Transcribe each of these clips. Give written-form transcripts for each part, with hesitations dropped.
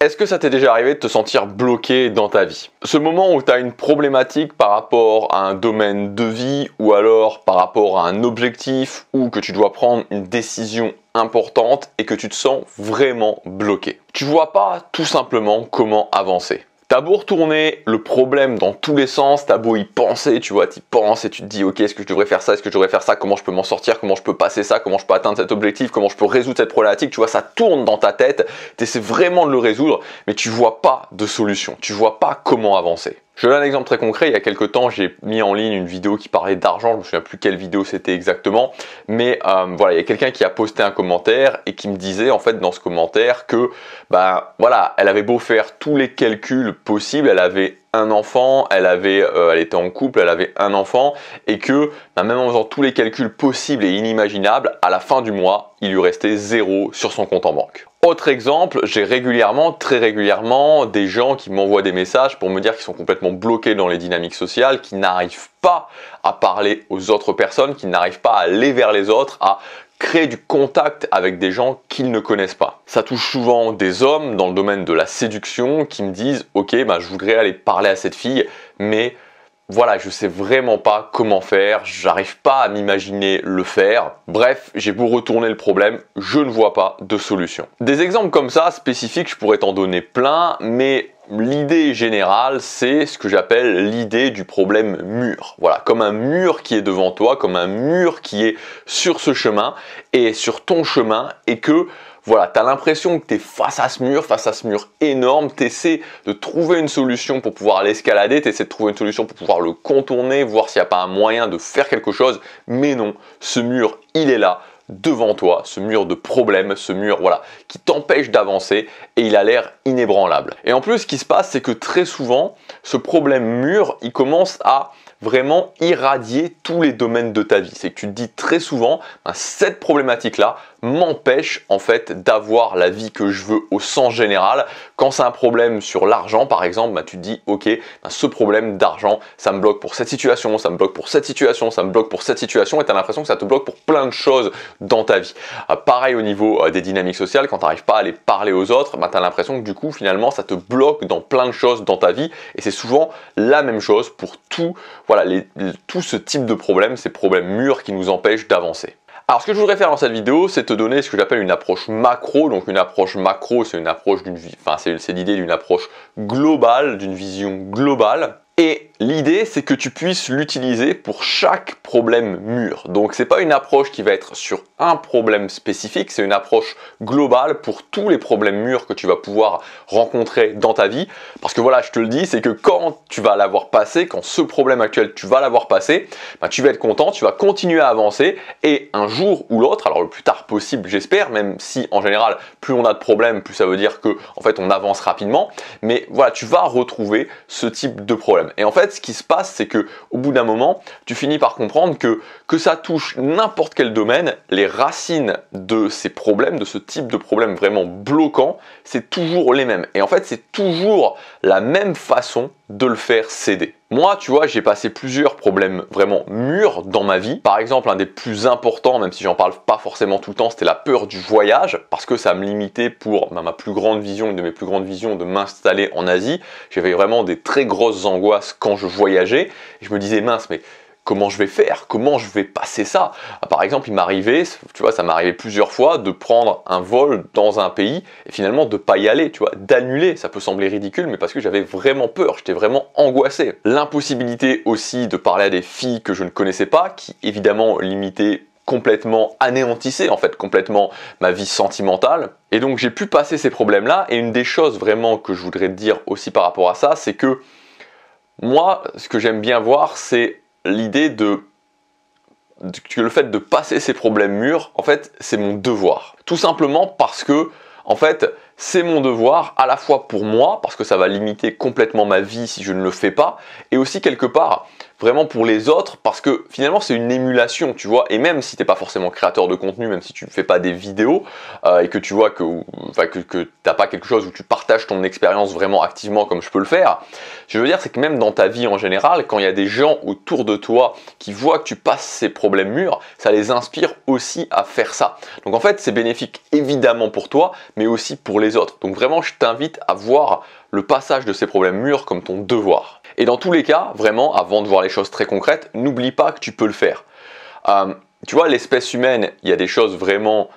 Est-ce que ça t'est déjà arrivé de te sentir bloqué dans ta vie? Ce moment où tu as une problématique par rapport à un domaine de vie ou alors par rapport à un objectif ou que tu dois prendre une décision importante et que tu te sens vraiment bloqué. Tu vois pas tout simplement comment avancer. T'as beau retourner le problème dans tous les sens, t'as beau y penser, tu vois, t'y penses et tu te dis ok, est-ce que je devrais faire ça, est-ce que je devrais faire ça, comment je peux m'en sortir, comment je peux passer ça, comment je peux atteindre cet objectif, comment je peux résoudre cette problématique, tu vois, ça tourne dans ta tête, t'essaies vraiment de le résoudre, mais tu vois pas de solution, tu vois pas comment avancer. Je donne un exemple très concret, il y a quelques temps j'ai mis en ligne une vidéo qui parlait d'argent, je me souviens plus quelle vidéo c'était exactement, mais voilà, il y a quelqu'un qui a posté un commentaire et qui me disait en fait dans ce commentaire que voilà, elle avait beau faire tous les calculs possibles, elle avait un enfant, elle était en couple, elle avait un enfant et que même en faisant tous les calculs possibles et inimaginables, à la fin du mois, il lui restait 0 sur son compte en banque. Autre exemple, j'ai très régulièrement, des gens qui m'envoient des messages pour me dire qu'ils sont complètement bloqués dans les dynamiques sociales, qui n'arrivent pas à parler aux autres personnes, qui n'arrivent pas à aller vers les autres, à créer du contact avec des gens qu'ils ne connaissent pas. Ça touche souvent des hommes dans le domaine de la séduction qui me disent « Ok, je voudrais aller parler à cette fille, mais voilà, je sais vraiment pas comment faire, j'arrive pas à m'imaginer le faire. Bref, j'ai beau retourner le problème, je ne vois pas de solution. » Des exemples comme ça, spécifiques, je pourrais t'en donner plein, mais l'idée générale, c'est ce que j'appelle l'idée du problème mur. Voilà, comme un mur qui est devant toi, comme un mur qui est sur ce chemin et sur ton chemin et que voilà, tu as l'impression que tu es face à ce mur énorme, tu essaies de trouver une solution pour pouvoir l'escalader, tu essaies de trouver une solution pour pouvoir le contourner, voir s'il n'y a pas un moyen de faire quelque chose, mais non, ce mur, il est là, devant toi, ce mur de problème, ce mur voilà, qui t'empêche d'avancer et il a l'air inébranlable. Et en plus, ce qui se passe, c'est que très souvent, ce problème mur, il commence à vraiment irradier tous les domaines de ta vie. C'est que tu te dis très souvent, cette problématique-là m'empêche en fait d'avoir la vie que je veux au sens général. Quand c'est un problème sur l'argent par exemple, tu te dis ok, ce problème d'argent, ça me bloque pour cette situation, ça me bloque pour cette situation, ça me bloque pour cette situation et tu as l'impression que ça te bloque pour plein de choses dans ta vie. Pareil au niveau des dynamiques sociales, quand tu n'arrives pas à aller parler aux autres, tu as l'impression que du coup finalement ça te bloque dans plein de choses dans ta vie et c'est souvent la même chose pour tout, voilà, tout ce type de problème, ces problèmes mûrs qui nous empêchent d'avancer. Alors ce que je voudrais faire dans cette vidéo, c'est te donner ce que j'appelle une approche macro. Donc une approche macro, c'est une approche d'une vie, c'est l'idée d'une approche globale, d'une vision globale. Et l'idée, c'est que tu puisses l'utiliser pour chaque problème mûr. Donc c'est pas une approche qui va être sur un problème spécifique, c'est une approche globale pour tous les problèmes mûrs que tu vas pouvoir rencontrer dans ta vie. Parce que voilà, je te le dis, c'est que quand tu vas l'avoir passé, quand ce problème actuel, tu vas l'avoir passé, tu vas être content, tu vas continuer à avancer et un jour ou l'autre, alors le plus tard possible, j'espère, même si en général, plus on a de problèmes, plus ça veut dire que en fait on avance rapidement. Mais voilà, tu vas retrouver ce type de problème. Et en fait, ce qui se passe, c'est que au bout d'un moment, tu finis par comprendre que ça touche n'importe quel domaine, les racines de ces problèmes, de ce type de problème vraiment bloquant, c'est toujours les mêmes. Et en fait, c'est toujours la même façon de le faire céder. Moi, tu vois, j'ai passé plusieurs problèmes vraiment mûrs dans ma vie. Par exemple, un des plus importants, même si j'en parle pas forcément tout le temps, c'était la peur du voyage, parce que ça me limitait pour ma plus grande vision, une de mes plus grandes visions, de m'installer en Asie. J'avais vraiment des très grosses angoisses quand je voyageais. Et je me disais, mince, mais comment je vais faire? Comment je vais passer ça? Par exemple, il m'arrivait, tu vois, ça m'est arrivé plusieurs fois de prendre un vol dans un pays et finalement de pas y aller, tu vois, d'annuler. Ça peut sembler ridicule, mais parce que j'avais vraiment peur, j'étais vraiment angoissé. L'impossibilité aussi de parler à des filles que je ne connaissais pas, qui évidemment limitaient complètement anéantissait en fait complètement ma vie sentimentale. Et donc j'ai pu passer ces problèmes-là. Et une des choses vraiment que je voudrais te dire aussi par rapport à ça, c'est que moi, ce que j'aime bien voir, c'est l'idée que le fait de passer ces problèmes mûrs, en fait, c'est mon devoir. Tout simplement parce que, en fait, c'est mon devoir à la fois pour moi, parce que ça va limiter complètement ma vie si je ne le fais pas, et aussi quelque part, vraiment pour les autres, parce que finalement c'est une émulation, tu vois, et même si t'es pas forcément créateur de contenu, même si tu fais pas des vidéos, et que tu vois que t'as pas quelque chose où tu partages ton expérience vraiment activement comme je peux le faire, je veux dire c'est que même dans ta vie en général, quand il y a des gens autour de toi qui voient que tu passes ces problèmes mûrs, ça les inspire aussi à faire ça. Donc en fait c'est bénéfique évidemment pour toi, mais aussi pour les autres. Donc vraiment je t'invite à voir le passage de ces problèmes mûrs comme ton devoir. Et dans tous les cas, vraiment, avant de voir les choses très concrètes, n'oublie pas que tu peux le faire. Tu vois, l'espèce humaine, il y a des choses vraiment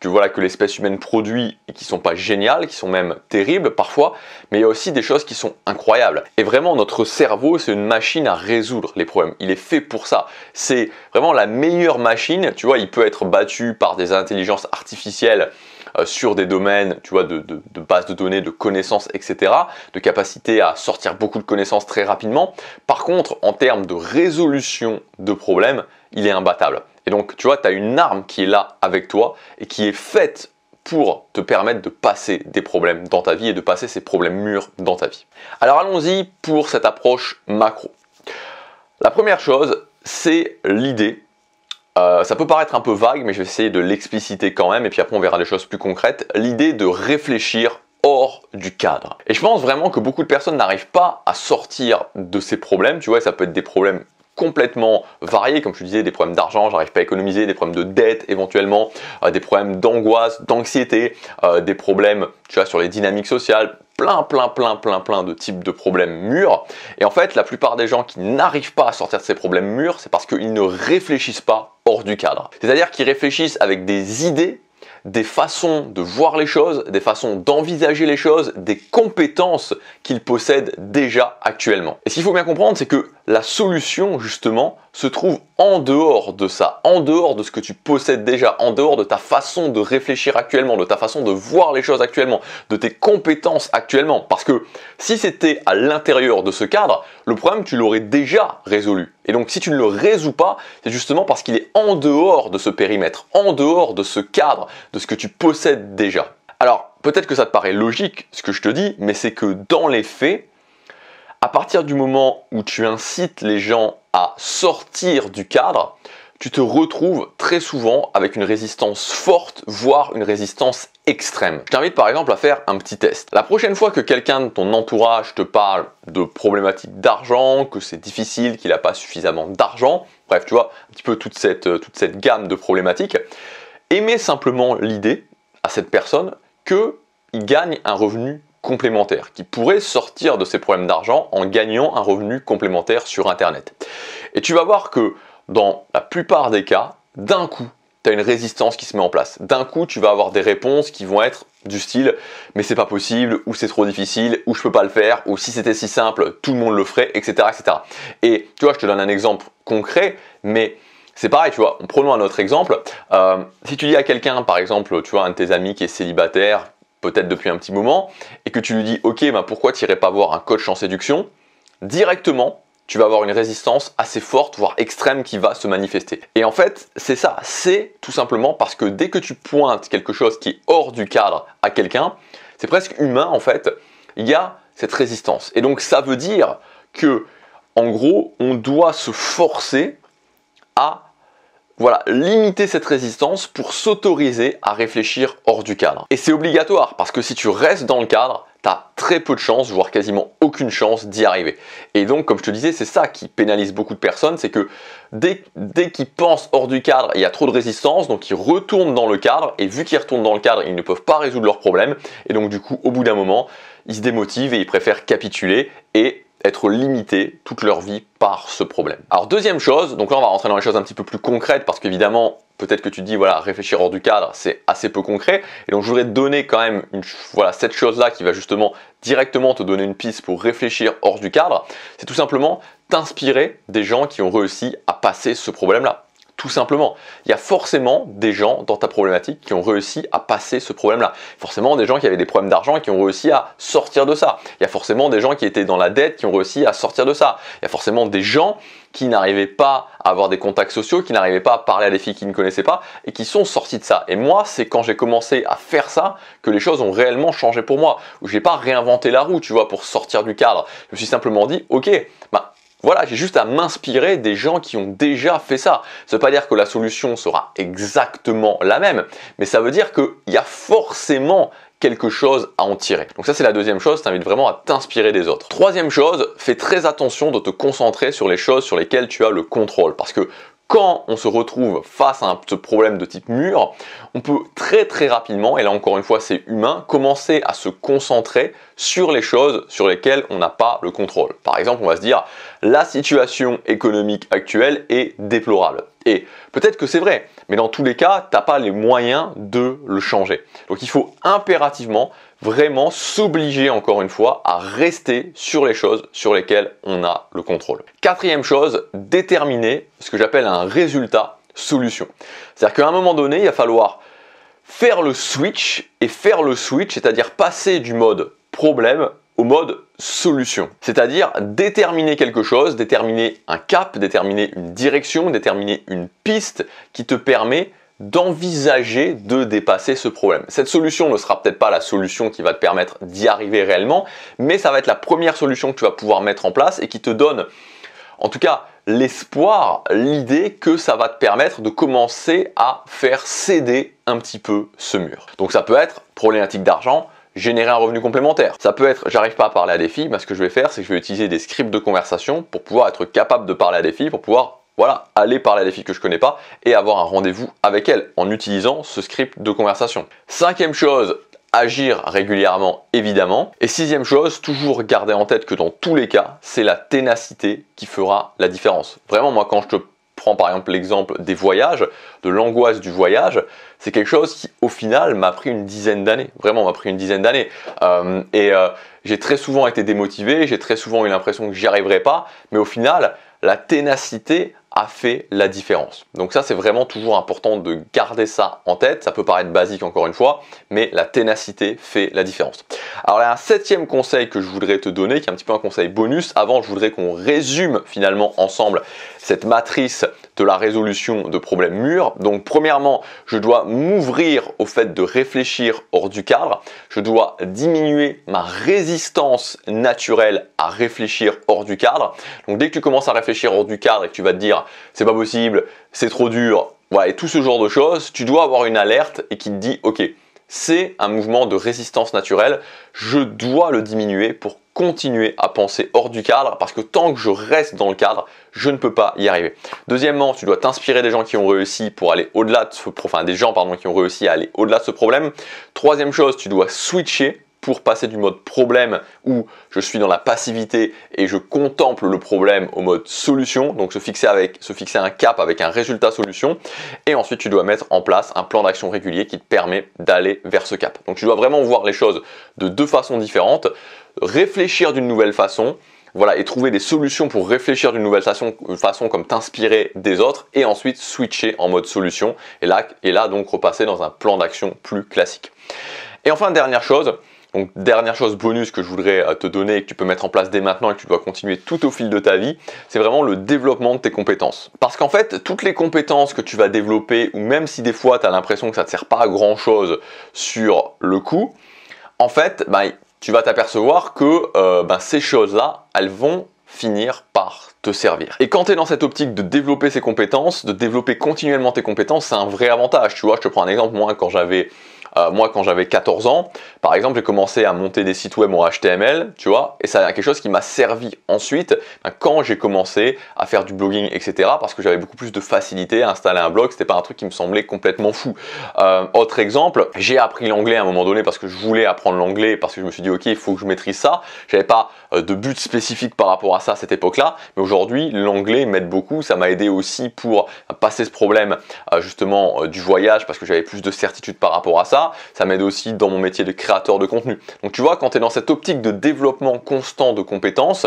que l'espèce humaine produit et qui sont pas géniales, qui sont même terribles parfois, mais il y a aussi des choses qui sont incroyables. Et vraiment, notre cerveau, c'est une machine à résoudre les problèmes. Il est fait pour ça. C'est vraiment la meilleure machine. Tu vois, il peut être battu par des intelligences artificielles sur des domaines, tu vois, de bases de données, de connaissances, etc., de capacité à sortir beaucoup de connaissances très rapidement. Par contre, en termes de résolution de problèmes, il est imbattable. Et donc, tu vois, tu as une arme qui est là avec toi et qui est faite pour te permettre de passer des problèmes dans ta vie et de passer ces problèmes mûrs dans ta vie. Alors allons-y pour cette approche macro. La première chose, c'est l'idée. Ça peut paraître un peu vague, mais je vais essayer de l'expliciter quand même, et puis après on verra des choses plus concrètes. L'idée de réfléchir hors du cadre. Et je pense vraiment que beaucoup de personnes n'arrivent pas à sortir de ces problèmes, tu vois, ça peut être des problèmes complètement variés, comme je te disais, des problèmes d'argent, j'arrive pas à économiser, des problèmes de dette éventuellement, des problèmes d'angoisse, d'anxiété, des problèmes, tu vois, sur les dynamiques sociales, plein de types de problèmes mûrs. Et en fait, la plupart des gens qui n'arrivent pas à sortir de ces problèmes mûrs, c'est parce qu'ils ne réfléchissent pas hors du cadre. C'est-à-dire qu'ils réfléchissent avec des idées, des façons de voir les choses, des façons d'envisager les choses, des compétences qu'ils possèdent déjà actuellement. Et ce qu'il faut bien comprendre, c'est que la solution, justement, se trouve en dehors de ça, en dehors de ce que tu possèdes déjà, en dehors de ta façon de réfléchir actuellement, de ta façon de voir les choses actuellement, de tes compétences actuellement. Parce que si c'était à l'intérieur de ce cadre, le problème, tu l'aurais déjà résolu. Et donc, si tu ne le résous pas, c'est justement parce qu'il est en dehors de ce périmètre, en dehors de ce cadre, de ce que tu possèdes déjà. Alors, peut-être que ça te paraît logique, ce que je te dis, mais c'est que dans les faits, à partir du moment où tu incites les gens à sortir du cadre, tu te retrouves très souvent avec une résistance forte, voire une résistance extrême. Je t'invite par exemple à faire un petit test. La prochaine fois que quelqu'un de ton entourage te parle de problématiques d'argent, que c'est difficile, qu'il n'a pas suffisamment d'argent, bref, tu vois, un petit peu toute cette gamme de problématiques, émets simplement l'idée à cette personne qu'il gagne un revenu complémentaire, qui pourrait sortir de ses problèmes d'argent en gagnant un revenu complémentaire sur Internet. Et tu vas voir que dans la plupart des cas, d'un coup, tu as une résistance qui se met en place. D'un coup, tu vas avoir des réponses qui vont être du style « mais c'est pas possible » ou « c'est trop difficile » ou « je peux pas le faire » ou « si c'était si simple, tout le monde le ferait », etc., etc. Et tu vois, je te donne un exemple concret, mais c'est pareil, tu vois, prenons un autre exemple. Si tu dis à quelqu'un, par exemple, tu vois, un de tes amis qui est célibataire, peut-être depuis un petit moment, et que tu lui dis « ok, ben pourquoi tu n'irais pas voir un coach en séduction ?» directement, tu vas avoir une résistance assez forte, voire extrême, qui va se manifester. Et en fait, c'est ça, c'est tout simplement parce que dès que tu pointes quelque chose qui est hors du cadre à quelqu'un, c'est presque humain en fait, il y a cette résistance. Et donc ça veut dire que, en gros, on doit se forcer à limiter cette résistance pour s'autoriser à réfléchir hors du cadre. Et c'est obligatoire, parce que si tu restes dans le cadre, tu as très peu de chances, voire quasiment aucune chance d'y arriver. Et donc, comme je te disais, c'est ça qui pénalise beaucoup de personnes, c'est que dès qu'ils pensent hors du cadre, il y a trop de résistance, donc ils retournent dans le cadre, et vu qu'ils retournent dans le cadre, ils ne peuvent pas résoudre leurs problèmes, et donc du coup, au bout d'un moment, ils se démotivent et ils préfèrent capituler et être limités toute leur vie par ce problème. Alors deuxième chose, donc là on va rentrer dans les choses un petit peu plus concrètes parce qu'évidemment peut-être que tu te dis voilà, réfléchir hors du cadre c'est assez peu concret, et donc je voudrais te donner quand même cette chose là qui va justement directement te donner une piste pour réfléchir hors du cadre. C'est tout simplement t'inspirer des gens qui ont réussi à passer ce problème là. Tout simplement, il y a forcément des gens dans ta problématique qui ont réussi à passer ce problème-là. Forcément des gens qui avaient des problèmes d'argent et qui ont réussi à sortir de ça. Il y a forcément des gens qui étaient dans la dette qui ont réussi à sortir de ça. Il y a forcément des gens qui n'arrivaient pas à avoir des contacts sociaux, qui n'arrivaient pas à parler à des filles qu'ils ne connaissaient pas et qui sont sortis de ça. Et moi, c'est quand j'ai commencé à faire ça que les choses ont réellement changé pour moi. Où je n'ai pas réinventé la roue, tu vois, pour sortir du cadre. Je me suis simplement dit, ok, Voilà, j'ai juste à m'inspirer des gens qui ont déjà fait ça. Ça ne veut pas dire que la solution sera exactement la même, mais ça veut dire qu'il y a forcément quelque chose à en tirer. Donc ça, c'est la deuxième chose, je t'invite vraiment à t'inspirer des autres. Troisième chose, fais très attention de te concentrer sur les choses sur lesquelles tu as le contrôle, parce que quand on se retrouve face à ce problème de type mur, on peut très rapidement, et là encore une fois c'est humain, commencer à se concentrer sur les choses sur lesquelles on n'a pas le contrôle. Par exemple, on va se dire la situation économique actuelle est déplorable. Et peut-être que c'est vrai, mais dans tous les cas, tu n'as pas les moyens de le changer. Donc il faut impérativement vraiment s'obliger encore une fois à rester sur les choses sur lesquelles on a le contrôle. Quatrième chose, déterminer ce que j'appelle un résultat solution. C'est-à-dire qu'à un moment donné, il va falloir faire le switch, c'est-à-dire passer du mode problème au mode solution. C'est-à-dire déterminer quelque chose, déterminer un cap, déterminer une direction, déterminer une piste qui te permet d'envisager de dépasser ce problème. Cette solution ne sera peut-être pas la solution qui va te permettre d'y arriver réellement, mais ça va être la première solution que tu vas pouvoir mettre en place et qui te donne, en tout cas, l'espoir, l'idée que ça va te permettre de commencer à faire céder un petit peu ce mur. Donc ça peut être problématique d'argent, générer un revenu complémentaire. Ça peut être, j'arrive pas à parler à des filles, mais ce que je vais faire, c'est que je vais utiliser des scripts de conversation pour pouvoir être capable de parler à des filles, pour pouvoir aller parler à des filles que je connais pas et avoir un rendez-vous avec elles en utilisant ce script de conversation. Cinquième chose, agir régulièrement évidemment. Et sixième chose, toujours garder en tête que dans tous les cas, c'est la ténacité qui fera la différence. Vraiment, moi quand je te prends par exemple l'exemple des voyages, de l'angoisse du voyage, c'est quelque chose qui au final m'a pris une dizaine d'années. Vraiment m'a pris une dizaine d'années. J'ai très souvent été démotivé, j'ai très souvent eu l'impression que j'y arriverais pas, mais au final, la ténacité a fait la différence. Donc ça, c'est vraiment toujours important de garder ça en tête. Ça peut paraître basique encore une fois, mais la ténacité fait la différence. Alors il y a un septième conseil que je voudrais te donner, qui est un petit peu un conseil bonus. Avant, je voudrais qu'on résume finalement ensemble cette matrice de la résolution de problèmes mûrs. Donc premièrement, je dois m'ouvrir au fait de réfléchir hors du cadre. Je dois diminuer ma résistance naturelle à réfléchir hors du cadre. Donc dès que tu commences à réfléchir hors du cadre et que tu vas te dire c'est pas possible, c'est trop dur, voilà, et tout ce genre de choses, tu dois avoir une alerte et qui te dit ok, c'est un mouvement de résistance naturelle, je dois le diminuer pour continuer à penser hors du cadre parce que tant que je reste dans le cadre, je ne peux pas y arriver. Deuxièmement, tu dois t'inspirer des gens qui ont réussi pour aller au-delà de des gens qui ont réussi à aller au-delà de ce problème. Troisième chose, tu dois switcher pour passer du mode problème où je suis dans la passivité et je contemple le problème au mode solution, donc se fixer un cap avec un résultat solution, et ensuite tu dois mettre en place un plan d'action régulier qui te permet d'aller vers ce cap. Donc tu dois vraiment voir les choses de deux façons différentes, réfléchir d'une nouvelle façon, voilà, et trouver des solutions pour réfléchir d'une nouvelle façon comme t'inspirer des autres, et ensuite switcher en mode solution, et là donc repasser dans un plan d'action plus classique. Et enfin, dernière chose bonus que je voudrais te donner et que tu peux mettre en place dès maintenant et que tu dois continuer tout au fil de ta vie, c'est vraiment le développement de tes compétences. Parce qu'en fait, toutes les compétences que tu vas développer, ou même si des fois tu as l'impression que ça ne te sert pas à grand chose sur le coup, en fait, tu vas t'apercevoir que ces choses-là, elles vont finir par te servir. Et quand tu es dans cette optique de développer ces compétences, de développer continuellement tes compétences, c'est un vrai avantage. Tu vois, je te prends un exemple, moi quand j'avais 14 ans, par exemple, j'ai commencé à monter des sites web en HTML, tu vois, et ça a quelque chose qui m'a servi ensuite quand j'ai commencé à faire du blogging, etc. Parce que j'avais beaucoup plus de facilité à installer un blog, c'était pas un truc qui me semblait complètement fou. Autre exemple, j'ai appris l'anglais à un moment donné parce que je voulais apprendre l'anglais, parce que je me suis dit ok, il faut que je maîtrise ça. J'avais pas de but spécifique par rapport à ça à cette époque-là, mais aujourd'hui l'anglais m'aide beaucoup. Ça m'a aidé aussi pour passer ce problème justement du voyage parce que j'avais plus de certitude par rapport à ça. Ça m'aide aussi dans mon métier de créateur de contenu. Donc tu vois, quand tu es dans cette optique de développement constant de compétences,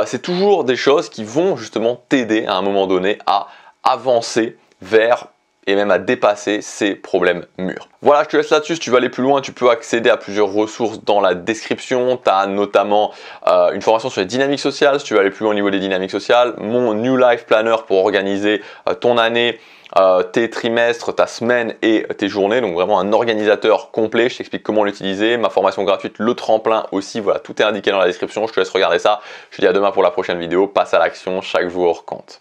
c'est toujours des choses qui vont justement t'aider à un moment donné à avancer vers et même à dépasser ces problèmes mûrs. Voilà, je te laisse là-dessus. Si tu veux aller plus loin, tu peux accéder à plusieurs ressources dans la description. Tu as notamment une formation sur les dynamiques sociales. Si tu veux aller plus loin au niveau des dynamiques sociales, mon New Life Planner pour organiser ton année tes trimestres, ta semaine et tes journées, donc vraiment un organisateur complet. Je t'explique comment l'utiliser, ma formation gratuite, le tremplin aussi, voilà, tout est indiqué dans la description, je te laisse regarder ça. Je te dis à demain pour la prochaine vidéo, passe à l'action, chaque jour compte.